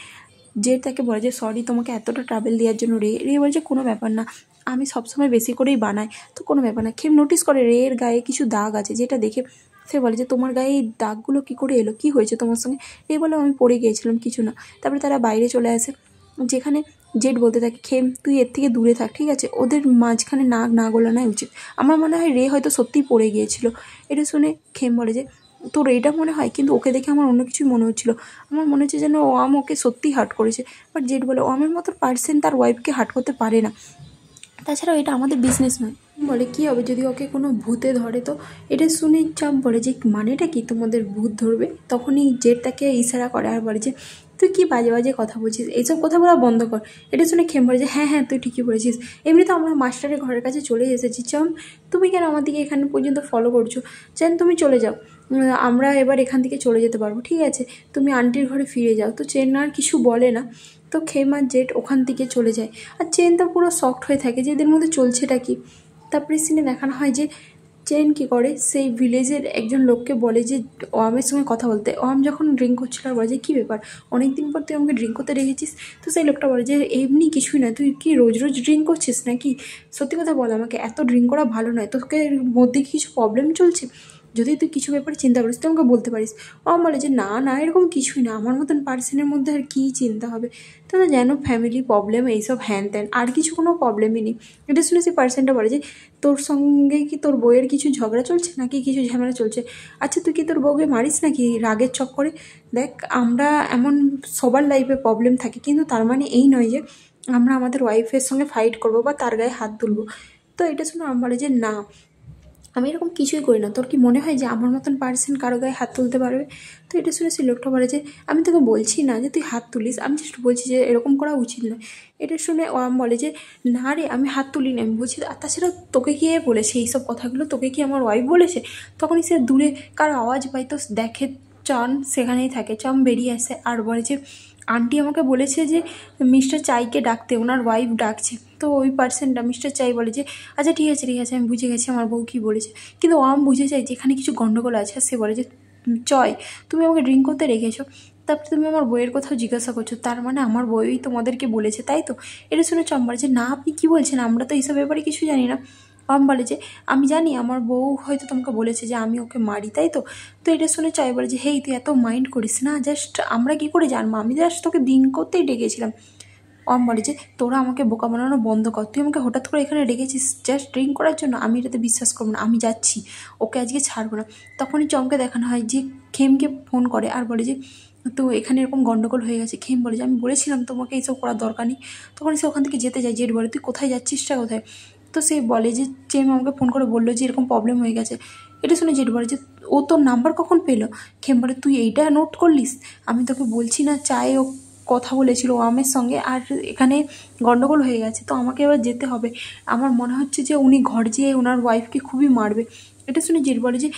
S1: জেড তাকে বলে যে সরি তোমাকে এতটা ট্রাভেল দেওয়ার জন্য। রে বলে যে কোনো ব্যাপার না, আমি সবসময় বেশি করেই বানাই, তো কোনো ব্যাপার না। খেম নোটিস করে রের গায়ে কিছু দাগ আছে, যেটা দেখে সে বলে যে তোমার গায়ে এই দাগগুলো কী করে এলো, কী হয়েছে তোমার সঙ্গে? রে বলে আমি পড়ে গিয়েছিলাম, কিছু না। তারপরে তারা বাইরে চলে আসে, যেখানে জেড বলতে থাকে খেম তুই এর থেকে দূরে থাক, ঠিক আছে? ওদের মাঝখানে নাক না গোলানোই উচিত। আমার মনে হয় রে হয়তো সত্যিই পড়ে গিয়েছিল। এটা শুনে খেম বলে যে তোর এটা মনে হয়, কিন্তু ওকে দেখে আমার অন্য কিছুই মনে হচ্ছিল, আমার মনে হচ্ছে যেন ও ওকে সত্যিই হার্ট করেছে। বাট জেড বলে ও আমার মতো পার্সন তার ওয়াইফকে হার্ট করতে পারে না, তাছাড়াও এটা আমাদের বিজনেস নয়, বলে কী হবে যদি ওকে কোনো ভূতে ধরে, তো এটা শুনে চাপ বলে যে মানেটা কি তোমাদের ভূত ধরবে। তখনই জেড তাকে ইশারা করে আর বলে যে তুই কি বাজে বাজে কথা বলছিস, এইসব কথা বলা বন্ধ কর। এটা শুনে খেম বলে যে হ্যাঁ হ্যাঁ তুই ঠিকই বলেছিস, এমনি তো আমরা মাস্টারের ঘরের কাছে চলে এসেছি, চম তুমি কেন আমার দিকে এখানে পর্যন্ত ফলো করছো, চেন তুমি চলে যাও, আমরা এবার এখান থেকে চলে যেতে পারবো, ঠিক আছে তুমি আন্টির ঘরে ফিরে যাও। তো চেন আর কিছু বলে না। তো খেম আর জেড ওখান থেকে চলে যায় আর চেন তো পুরো শকড হয়ে থাকে যে এদের মধ্যে চলছেটা কি। তারপরে সিনে দেখানো হয় যে চেন কী করে, সেই ভিলেজের একজন লোককে বলে যে ওয়ামের সঙ্গে কথা বলতে। ওয়াম যখন ড্রিঙ্ক করছিল আর বলে যে কী ব্যাপার অনেক দিন পর তুই আমাকে ড্রিঙ্ক করতে রেখেছিস। তো সেই লোকটা বলে যে এমনি কিছুই না, তুই কি রোজ রোজ ড্রিঙ্ক করছিস নাকি, সত্যি কথা বল আমাকে, এত ড্রিঙ্ক করা ভালো নয়, তোকে মধ্যে কি কিছু প্রবলেম চলছে, যদি তুই কিছু ব্যাপারে চিন্তা করিস তুই আমাকে বলতে পারিস। ওয়াম বলে যে না না এরকম কিছুই না, আমার মতন পার্সনের মধ্যে আর কী চিন্তা হবে, তো যেন ফ্যামিলি প্রবলেম এইসব হ্যান ত্যান, আর কিছু কোনো প্রবলেমই নেই। এটা শুনে সেই পার্সনটা বলে যে তোর সঙ্গে কি তোর বউয়ের কিছু ঝগড়া চলছে নাকি কিছু ঝামেলা চলছে, আচ্ছা তুই কি তোর বউকে মারিস নাকি রাগের চক্করে। দেখ আমরা এমন সবার লাইফে প্রবলেম থাকে, কিন্তু তার মানে এই নয় যে আমরা আমাদের ওয়াইফের সঙ্গে ফাইট করবো বা তার গায়ে হাত তুলবো। তো এটা শুনে আমি বলে যে না আমি এরকম কিছুই করি না, তোর কি মনে হয় যে আমার মতন পার্সন কারো গায়ে হাত তুলতে পারবে। তো এটা শুনে সেই লোকটা বলে যে আমি তোকে বলছি না যে তুই হাত তুলিস, আমি জাস্ট বলছি যে এরকম করা উচিত নয়। এটা শুনে ও বলে যে না রে আমি হাত তুলিনি, আমি বলছি আর তাছাড়া তোকে কে বলেছে এইসব কথাগুলো, তোকে কি আমার ওয়াইফ বলেছে। তখনই সে দূরে কার আওয়াজ পাই, তো দেখে চান সেখানেই থাকে, চাম বেরিয়ে আসে আর বলে যে আন্টি আমাকে বলেছে যে মিস্টার চাইকে ডাকতে, ওনার ওয়াইফ ডাকছে। তো ওই পার্সনটা মিস্টার চাই বলে যে আচ্ছা ঠিক আছে আমি বুঝে গেছি আমার বউ কী বলেছে। কিন্তু ওয়াম বুঝে যায় যে এখানে কিছু গণ্ডগোল আছে, সে বলে যে চয় তুমি আমাকে ড্রিঙ্ক করতে রেখেছো, তারপরে তুমি আমার বইয়ের কথাও জিজ্ঞাসা করছো, তার মানে আমার বই তোমাদেরকে বলেছে তাই তো। এটা শুনে চম বলে যে না আপনি কী বলছেন, আমরা তো এইসব ব্যাপারে কিছু জানি না। ওয়াম বলে যে আমি জানি আমার বউ হয়তো তোমাকে বলেছে যে আমি ওকে মারি তাই তো। তো এটা শুনে চাই বলে যে হেই তুই এত মাইন্ড করিস না, জাস্ট আমরা কী করে জানবো, আমি জাস্ট তোকে ড্রিঙ্ক করতেই ডেকেছিলাম। ওম বলে যে তোরা আমাকে বোকা বানানো বন্ধ কর, তুই আমাকে হঠাৎ করে এখানে ডেকেছিস জাস্ট ড্রিঙ্ক করার জন্য, আমি এটাতে বিশ্বাস করবো না, আমি যাচ্ছি, ওকে আজকে ছাড়বো না। তখনই চমকে দেখানো হয় যে খেমকে ফোন করে আর বলে যে তো এখানে এরকম গন্ডগোল হয়ে গেছে। খেম বলে যে আমি বলেছিলাম তোমাকে এইসব করার দরকার নেই। তখন সে ওখান থেকে যেতে যায়, জেড বলে তুই কোথায় যাচ্ছিসটা কোথায়। তো সে বলে যে চেম আমাকে ফোন করে বললো যে এরকম প্রবলেম হয়ে গেছে। এটা শুনে জেড বলে যে ও তোর নাম্বার কখন পেলো। খেম বলে তুই এইটা নোট করলিস, আমি তোকে বলছি না চাই ও কথা বলেছিল ওয়ামের সঙ্গে আর এখানে গন্ডগোল হয়ে গেছে, তো আমাকে এবার যেতে হবে, আমার মনে হচ্ছে যে উনি ঘর যেয়ে ওনার ওয়াইফকে খুবই মারবে। এটা শুনে জেড বলে যে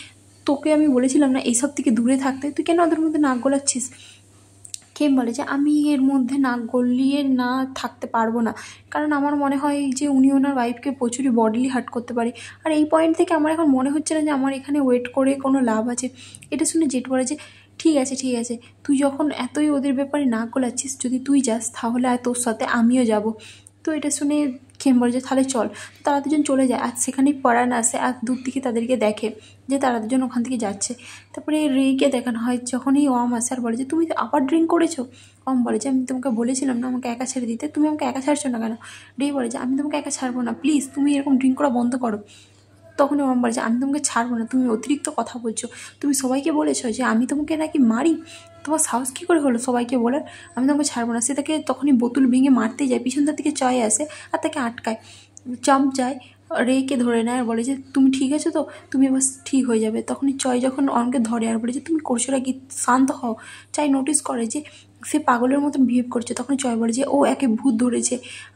S1: তোকে আমি বলেছিলাম না এইসব থেকে দূরে থাকতে, তুই কেন ওদের মধ্যে নাক গলাচ্ছিস। খেম বলে যে আমি এর মধ্যে নাক গলিয়ে না থাকতে পারবো না, কারণ আমার মনে হয় যে উনি ওনার ওয়াইফকে প্রচুরই বডিলি হার্ট করতে পারে, আর এই পয়েন্ট থেকে আমার এখন মনে হচ্ছে না যে আমার এখানে ওয়েট করে কোনো লাভ আছে। এটা শুনে জেড বলে যে ঠিক আছে তুই যখন এতই ওদের ব্যাপারে নাক গলাচ্ছিস, যদি তুই যাস তাহলে আর তোর সাথে আমিও যাব। তো এটা শুনে খেম বলে যে তাহলে চল। তারা দুজন চলে যায় আর সেখানেই পরাণ আসে আর দূর থেকে তাদেরকে দেখে যে তারা দুজন ওখান থেকে যাচ্ছে। তারপরে রেকে দেখানো হয় যখনই ওম আসে আর বলে যে তুমি আবার ড্রিঙ্ক করেছো। ওম বলে যে আমি তোমাকে বলেছিলাম না আমাকে একা ছেড়ে দিতে, তুমি আমাকে একা ছাড়ছো না কেন। রে বলে যে আমি তোমাকে একা ছাড়বো না, প্লিজ তুমি এরকম ড্রিঙ্ক করা বন্ধ করো। তখনই ওম বলে যে আমি তোমাকে ছাড়বো না, তুমি অতিরিক্ত কথা বলছো, তুমি সবাইকে বলেছো যে আমি তোমাকে নাকি মারি, তোমার সাহস কী করে হলো সবাইকে বলার, আমি তোমাকে ছাড়বো না। সে তাকে তখনই বোতল ভেঙে মারতে যায়, পিছনটার থেকে চয় আসে আর তাকে আটকায়। চাম্প যায় রেকে ধরে নেয় আর বলে যে তুমি ঠিক আছো তো, তুমি এবার ঠিক হয়ে যাবে। তখনই চয় যখন অনকে ধরে আর বলে যে তুমি করছো না কি, শান্ত হও। চাই নোটিস করে যে সে পাগলের মতন বিহেভ করছে, তখন চয় বলে যে ও একে ভূত ধরেছে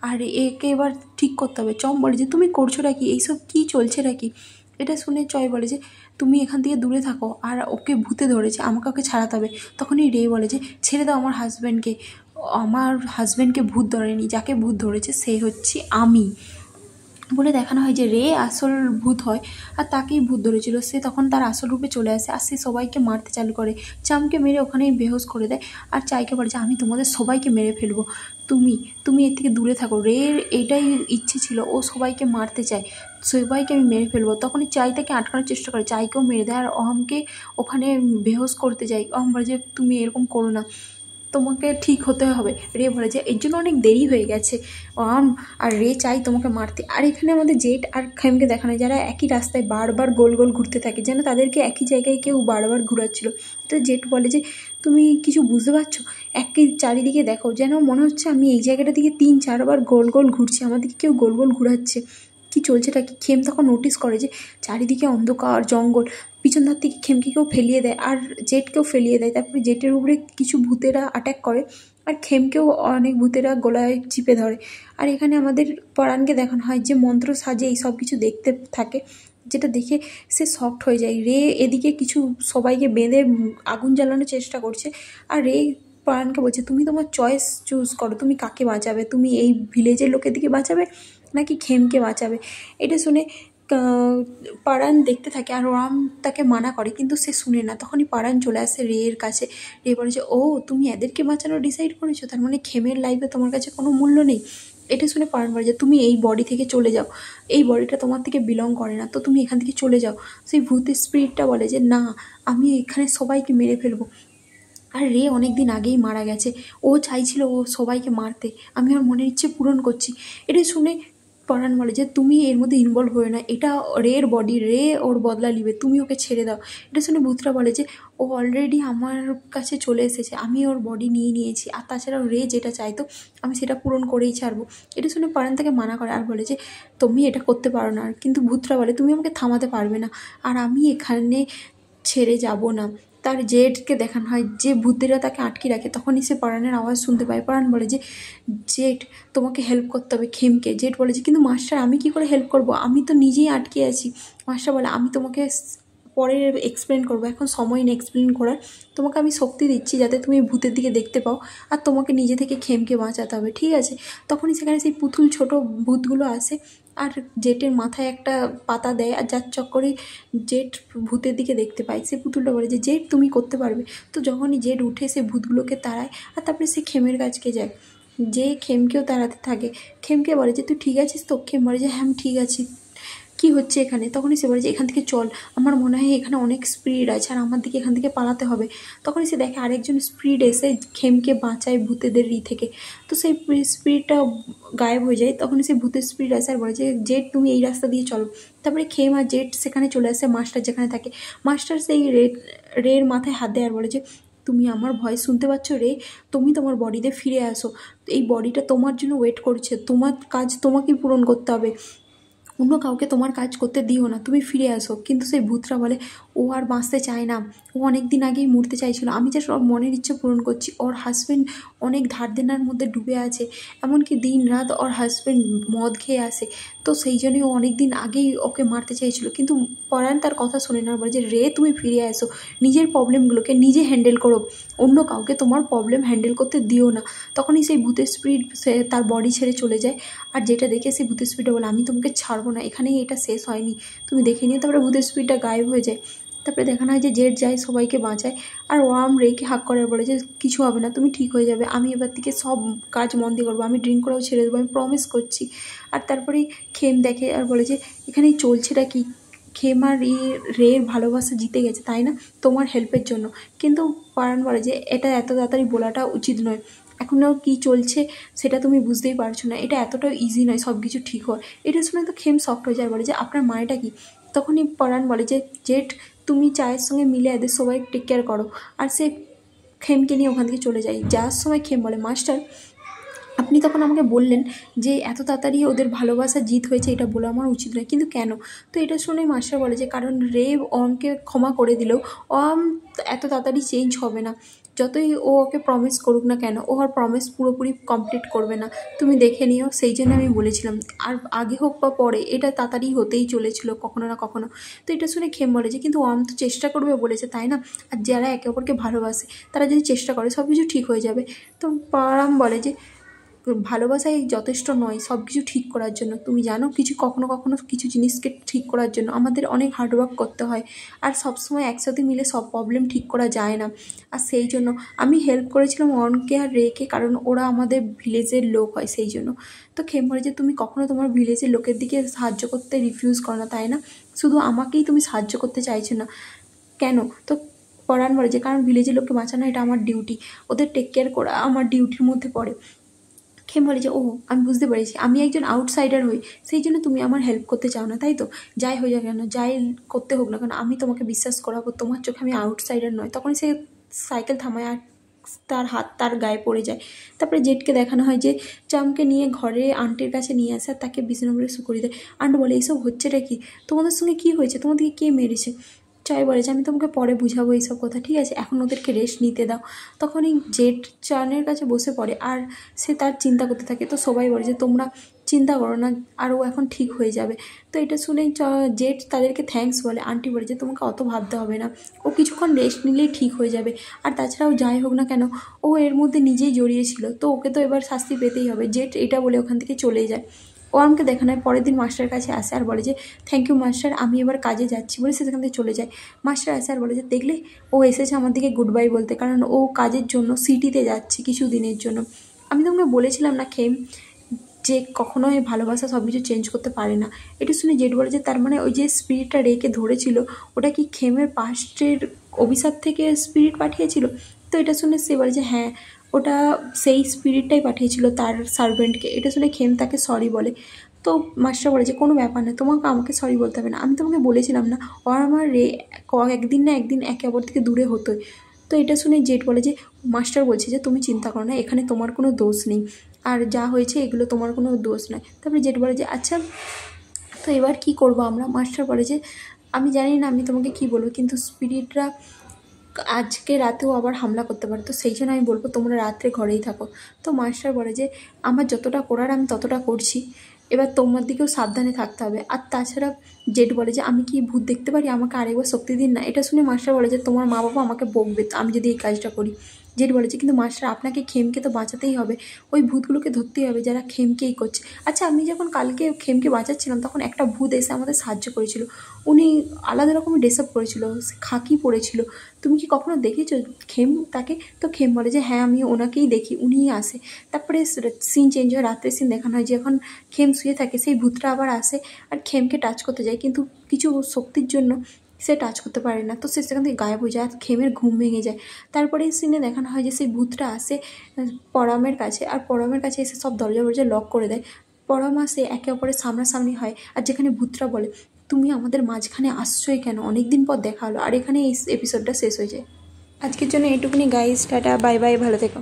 S1: আর একে এবার ঠিক করতে হবে। চম বলে যে তুমি করছো নাকি, এইসব কী চলছে নাকি। এটা শুনে চয় বলে যে তুমি এখান থেকে দূরে থাকো, আর ওকে ভূতে ধরেছে আমাকে ওকে ছাড়াতে হবে। তখনই রে বলে যে ছেড়ে দাও আমার হাজব্যান্ডকে, আমার হাজব্যান্ডকে ভূত ধরেনি, যাকে ভূত ধরেছে সে হচ্ছে আমি। বলে দেখানো হয় যে রে আসল ভূত হয় আর তাকেই ভূত ধরেছিল। সে তখন তার আসল রূপে চলে আসে আর সে সবাইকে মারতে চালু করে, চামকে মেরে ওখানেই বেহোশ করে দেয় আর চাইকে বলে যে আমি তোমাদের সবাইকে মেরে ফেলবো, তুমি এর থেকে দূরে থাকো। রের এইটাই ইচ্ছে ছিল, ও সবাইকে মারতে চায়, সবাইকে আমি মেরে ফেলবো। তখনই চাই তাকে আটকানোর চেষ্টা করে, চাইকেও মেরে দেয় আর অহমকে ওখানে বেহোশ করতে যায়। অহম বলে যে তুমি এরকম করো না, তোমাকে ঠিক হতে হবে। রে বলে যে এর জন্য অনেক দেরি হয়ে গেছে। আর রে চাই তোমাকে মারতে। আর এখানে আমাদের জেট আর খেমকে দেখানো যারা একই রাস্তায় বারবার গোল গোল ঘুরতে থাকে, যেন তাদেরকে একই জায়গায় কেউ বারবার ঘুরাচ্ছিল। তো জেট বলে যে তুমি কিছু বুঝতে পারছো, একই চারিদিকে দেখো, যেন মনে হচ্ছে আমি এই জায়গাটা দিকে 3-4 বার গোল গোল ঘুরছি, আমাদেরকে কেউ গোল গোল ঘুরাচ্ছে। কি চলছেটা কি। খেম তখন নোটিস করে যে চারিদিকে অন্ধকার জঙ্গল, পিছন ধার থেকে খেমকে কেউ ফেলিয়ে দেয় আর জেটকেও ফেলিয়ে দেয়। তারপরে জেটের উপরে কিছু ভূতেরা অ্যাটাক করে আর খেমকেও অনেক ভূতেরা গলায় চিপে ধরে। আর এখানে আমাদের পরাণকে দেখানো হয় যে মন্ত্র সাজে এই সব কিছু দেখতে থাকে, যেটা দেখে সে শকড হয়ে যায়। রে এদিকে কিছু সবাইকে বেঁধে আগুন জ্বালানোর চেষ্টা করছে আর রে পরাণকে বলছে তুমি তোমার চয়েস চুজ করো, তুমি কাকে বাঁচাবে, তুমি এই ভিলেজের লোকের দিকে বাঁচাবে নাকি খেমকে বাঁচাবে। এটা শুনে পরাণ দেখতে থাকে আর রাম তাকে মানা করে কিন্তু সে শুনে না। তখনই পরাণ চলে আসে রেয়ের কাছে। রে বলেছে ও তুমি এদেরকে বাঁচানো ডিসাইড করেছো, তার মানে খেমের লাইফে তোমার কাছে কোনো মূল্য নেই। এটা শুনে পরাণ বলে যে তুমি এই বডি থেকে চলে যাও, এই বডিটা তোমার থেকে বিলং করে না, তো তুমি এখান থেকে চলে যাও। সেই ভূতের স্পিরিটটা বলে যে না, আমি এখানে সবাইকে মেরে ফেলবো। আর রে অনেক দিন আগেই মারা গেছে, ও চাইছিল ও সবাইকে মারতে, আমি ওর মনের ইচ্ছে পূরণ করছি। এটা শুনে পরাণ বলে যে তুমি এর মধ্যে ইনভলভ হয়ে না, এটা রের বডি, রে ওর বদলা নিবে, তুমি ওকে ছেড়ে দাও। এটা শুনে ভূতরা বলে যে ও অলরেডি আমার কাছে চলে এসেছে, আমি ওর বডি নিয়ে নিয়েছি, আর তাছাড়াও রে যেটা চাইতো আমি সেটা পূরণ করেই ছাড়বো। এটা শুনে পরাণ তাকে মানা করে আর বলে যে তুমি এটা করতে পারো না। কিন্তু ভূতরা বলে তুমি আমাকে থামাতে পারবে না, আর আমি এখানে ছেড়ে যাব না। তার জেটকে দেখানো হয় যে ভূতেরা তাকে আটকে রাখে। তখনই সে পরাণের আওয়াজ শুনতে পায়। পরাণ বলে যে জেট তোমাকে হেল্প করতে হবে খেমকে। জেট বলে যে কিন্তু মাস্টার আমি কি করে হেল্প করব, আমি তো নিজেই আটকে আছি। মাস্টার বলে আমি তোমাকে পরে এক্সপ্লেন করবো, এখন সময় নেই এক্সপ্লেন করার, তোমাকে আমি শক্তি দিচ্ছি যাতে তুমি ভূতের দিকে দেখতে পাও, আর তোমাকে নিজে থেকে খেমকে বাঁচাতে হবে, ঠিক আছে। তখনই সেখানে সেই পুতুল ছোট ভূতগুলো আসে আর জেটের মাথায় একটা পাতা দেয়, আর যার চক্করে জেট ভূতের দিকে দেখতে পায়। সে পুতুলটা বলে যে জেট তুমি করতে পারবে। তো যখনই জেট উঠে সে ভূতগুলোকে তাড়ায় আর তারপরে সে খেমের কাছকে যায়, যে খেমকেও তাড়াতে থাকে। খেমকে বলে যে তুই ঠিক আছিস তো। খেম বলে যে হ্যাঁ আমি ঠিক আছি, কি হচ্ছে এখানে। তখনই সে বলে যে এখান থেকে চল, আমার মনে হয় এখানে অনেক স্পিরিট আছে আর আমার দিকে এখান থেকে পালাতে হবে। তখনই সে দেখে আরেকজন স্পিরিট এসে খেমকে বাঁচায় ভূতেদের থেকে। তো সেই স্পিরিটটা গায়েব হয়ে যায়। তখনই সেই ভূতের স্পিরিট আসে আর বলে যে জেট তুমি এই রাস্তা দিয়ে চলো। তারপরে খেম আর জেট সেখানে চলে আসে মাস্টার যেখানে থাকে। মাস্টার সেই রের মাথায় হাত দেয় আর বলে যে তুমি আমার ভয়েস শুনতে পাচ্ছ রে, তুমি তোমার বডিতে ফিরে আসো, এই বডিটা তোমার জন্য ওয়েট করছে, তোমার কাজ তোমাকেই পূরণ করতে হবে, অন্য কাউকে তোমার কাজ করতে দিও না, তুমি ফিরে আসো। কিন্তু সেই ভূতরা বলে ও আর বাঁচতে চায় না, ও অনেক দিন আগেই মরতে চাইছিল, আমি জাস্ট ওর মনের ইচ্ছে পূরণ করছি। ওর হাজব্যান্ড অনেক ধার দেনার মধ্যে ডুবে আছে, এমনকি দিন রাত ওর হাজব্যান্ড মদ খেয়ে আসে, তো সেই জন্যই ও অনেক দিন আগেই ওকে মারতে চাইছিল। কিন্তু পরাণ তার কথা শোনে না, বলে যে রে তুমি ফিরে আসো, নিজের প্রবলেমগুলোকে নিজে হ্যান্ডেল করো, অন্য কাউকে তোমার প্রবলেম হ্যান্ডেল করতে দিও না। তখনই সেই ভূতের স্পিরিট সে তার বডি ছেড়ে চলে যায়। আর যেটা দেখে সেই ভূতের স্পিরিটটা বলে আমি তোমাকে ছাড়বো না, এখানেই এটা শেষ হয়নি, তুমি দেখে নিও। তারপরে ভূতের স্পিরিটটা গায়েব হয়ে যায়। তারপরে দেখানো হয় যে জেট যায় সবাইকে বাঁচায় আর ওয়ার্ম রেকে হাক করে বলে যে কিছু হবে না, তুমি ঠিক হয়ে যাবে, আমি এবার থেকে সব কাজ মন দিয়ে করবো, আমি ড্রিঙ্ক করাও ছেড়ে দেবো, আমি প্রমিস করছি। আর তারপরে খেম দেখে আর বলে যে এখানেই চলছেটা কি, খেম আর রের ভালোবাসা জিতে গেছে তাই না, তোমার হেল্পের জন্য। কিন্তু পরাণ বলে যে এটা এত তাড়াতাড়ি বলাটা উচিত নয়, এখনও কী চলছে সেটা তুমি বুঝতেই পারছো না, এটা এতটাও ইজি নয় সব কিছু ঠিক হয়। এটা শুনে তো খেম শক্ট হয়ে যায়, বলে যে আপনার মানেটা কি। তখনই পরাণ বলে যে জেট তুমি চায়ের সঙ্গে মিলে এদের সবাই টেক কেয়ার করো। আর সে খেমকে নিয়ে ওখান থেকে চলে যায়। যাওয়ার সময় খেম বলে মাস্টার আপনি তখন আমাকে বললেন যে এত তাড়াতাড়ি ওদের ভালোবাসা জিত হয়েছে, এটা বলা আমার উচিত নয়, কিন্তু কেন। তো এটা শুনে মাস্টার বলে যে কারণ রে অমকে ক্ষমা করে দিলেও অম এত তাড়াতাড়ি চেঞ্জ হবে না, যতই ও ওকে প্রমিস করুক না কেন ও ওর প্রমিস পুরোপুরি কমপ্লিট করবে না, তুমি দেখে নিও, সেই জন্য আমি বলেছিলাম। আর আগে হোক বা পরে এটা তাড়াতাড়ি হতেই চলেছিল কখনো না কখনো। তো এটা শুনে খেম বলে যে কিন্তু ওম তো চেষ্টা করবে বলেছে তাই না, আর যারা একে অপরকে ভালোবাসে তারা যদি চেষ্টা করে সব কিছু ঠিক হয়ে যাবে। তো পারাম বলে যে ভালোবাসাই যথেষ্ট নয় সব কিছু ঠিক করার জন্য, তুমি জানো কিছু কখনো কখনো কিছু জিনিসকে ঠিক করার জন্য আমাদের অনেক হার্ডওয়ার্ক করতে হয়, আর সবসময় একসাথে মিলে সব প্রবলেম ঠিক করা যায় না। আর সেই জন্য আমি হেল্প করেছিলাম অনকে আর রেকে, কারণ ওরা আমাদের ভিলেজের লোক হয় সেই জন্য। তো খেম বলে যে তুমি কখনো তোমার ভিলেজের লোকের দিকে সাহায্য করতে রিফিউজ করো না তাই না, শুধু আমাকেই তুমি সাহায্য করতে চাইছো না কেন। তো পরাণ বলে যে কারণ ভিলেজের লোককে বাঁচানো এটা আমার ডিউটি, ওদের টেক কেয়ার করা আমার ডিউটির মধ্যে পড়ে। খেম বলে যে ও আমি বুঝতে পেরেছি, আমি একজন আউটসাইডার হই সেই জন্য তুমি আমার হেল্প করতে চাও না তাই তো, যাই হয়ে যাক কেন, যাই করতে হোক না কেন আমি তোমাকে বিশ্বাস করাবো, তোমার চোখে আমি আউটসাইডার নয়। তখন সে সাইকেল থামায় আর তার হাত তার গায়ে পড়ে যায়। তারপরে জেঠকে দেখানো হয় যে চামকে নিয়ে ঘরে আন্টির কাছে নিয়ে আসে আর তাকে বিছানা করে শুকরিয়ে দেয়। আন্টি বলে এইসব হচ্ছেটা কি, তোমাদের সঙ্গে কি হয়েছে, তোমাদেরকে কে মেরেছে? চাই বলে যে আমি তোমাকে পরে বুঝাবো এইসব কথা, ঠিক আছে, এখন ওদেরকে রেস্ট নিতে দাও। তখন এই জেঠ চানের কাছে বসে পড়ে আর সে তার চিন্তা করতে থাকে। তো সবাই বলে যে তোমরা চিন্তা করো না, আর ও এখন ঠিক হয়ে যাবে। তো এটা শুনে জেঠ তাদেরকে থ্যাঙ্কস বলে। আন্টি বলে যে তোমাকে অত ভাবতে হবে না, ও কিছুক্ষণ রেস্ট নিলেই ঠিক হয়ে যাবে। আর তাছাড়াও যাই হোক না কেন, ও এর মধ্যে নিজেই জড়িয়েছিল, তো ওকে তো এবার শাস্তি পেতেই হবে। জেঠ এটা বলে ওখান থেকে চলে যায়। ও আমাকে দেখানোর পরের দিন মাস্টারের কাছে আসে আর বলে যে থ্যাংক ইউ মাস্টার, আমি এবার কাজে যাচ্ছি বলে সে সেখান থেকে চলে যায়। মাস্টার আসে আর বলে যে দেখলে, ও এসেছে আমার দিকে গুড বাই বলতে, কারণ ও কাজের জন্য সিটিতে যাচ্ছে কিছু দিনের জন্য। আমি তোমাকে বলেছিলাম না খেম, যে কখনোই ভালোবাসা সব কিছু চেঞ্জ করতে পারে না। এটা শুনে জেঠ বলে যে তার মানে ওই যে স্পিরিটটা রেখে ধরেছিল ওটা কি খেমের পাস্টের অভিশাপ থেকে স্পিরিট পাঠিয়েছিল? তো এটা শুনে সে বলে যে হ্যাঁ, ওটা সেই স্পিরিটটাই পাঠিয়েছিল তার সার্ভেন্টকে। এটা শুনে খেম তাকে সরি বলে। তো মাস্টার বলে যে কোনো ব্যাপার না, তোমাকে আমাকে সরি বলতে হবে না, আমি তোমাকে বলেছিলাম না ওর আমার একদিন না একদিন একে অপর থেকে দূরে হতোই। তো এটা শুনে জেঠ বলে যে মাস্টার বলছে যে তুমি চিন্তা করো না, এখানে তোমার কোনো দোষ নেই, আর যা হয়েছে এগুলো তোমার কোনো দোষ নয়। তারপরে জেঠ বলে যে আচ্ছা তো এবার কি করব আমরা? মাস্টার বলে যে আমি জানি না আমি তোমাকে কি বলবো, কিন্তু স্পিরিটরা আজকে রাতেও আবার হামলা করতে পারে, তো সেই জন্য আমি বলবো তোমরা রাত্রে ঘরেই থাকো। তো মাস্টার বলে যে আমার যতটা করার আমি ততটা করছি, এবার তোমার দিকেও সাবধানে থাকতে হবে। আর তাছাড়া জেঠ বলে যে আমি কি ভূত দেখতে পারি, আমাকে আরেকবার শক্তি দিন না। এটা শুনে মাস্টার বলে যে তোমার মা বাবা আমাকে বকবে আমি যদি এই কাজটা করি। জেঠ বলেছে কিন্তু মাস্টার আপনাকে খেমকে তো বাঁচাতেই হবে, ওই ভূতগুলোকে ধরতেই হবে যারা খেমকেই করছে। আচ্ছা আমি যখন কালকে খেমকে বাঁচাচ্ছিলাম তখন একটা ভূত এসে আমাদের সাহায্য করেছিল, উনি আলাদা রকমের ড্রেস আপ করেছিল, খাকি পরেছিল, তুমি কি কখনো দেখেছো খেম তাকে? তো খেম বলে যে হ্যাঁ আমি ওনাকেই দেখি, উনিই আসে। তারপরে সিন চেঞ্জ হয়, রাত্রের সিন দেখানো হয় যে এখন খেম শুয়ে থাকে, সেই ভূতটা আবার আসে আর খেমকে টাচ করতে যায়, কিন্তু কিছু শক্তির জন্য সে টাচ করতে পারে না, তো সে সেখান থেকে গায়েব হয়ে যায় আর খেমের ঘুম ভেঙে যায়। তারপরে সিনে দেখানো হয় যে সেই ভূতটা আসে পরমের কাছে, আর পরমের কাছে এসে সব দরজা ফরজা লক করে দেয়। পরম আসে, একে অপরের সামনাসামনি হয়, আর যেখানে ভূতরা বলে তুমি আমাদের মাঝখানে আসছোই কেন, অনেক দিন পর দেখা হলো। আর এখানে এই এপিসোডটা শেষ হয়ে যায়। আজকের জন্য এইটুকুনি গাইস, টাটা বাই বাই, ভালো থেকো।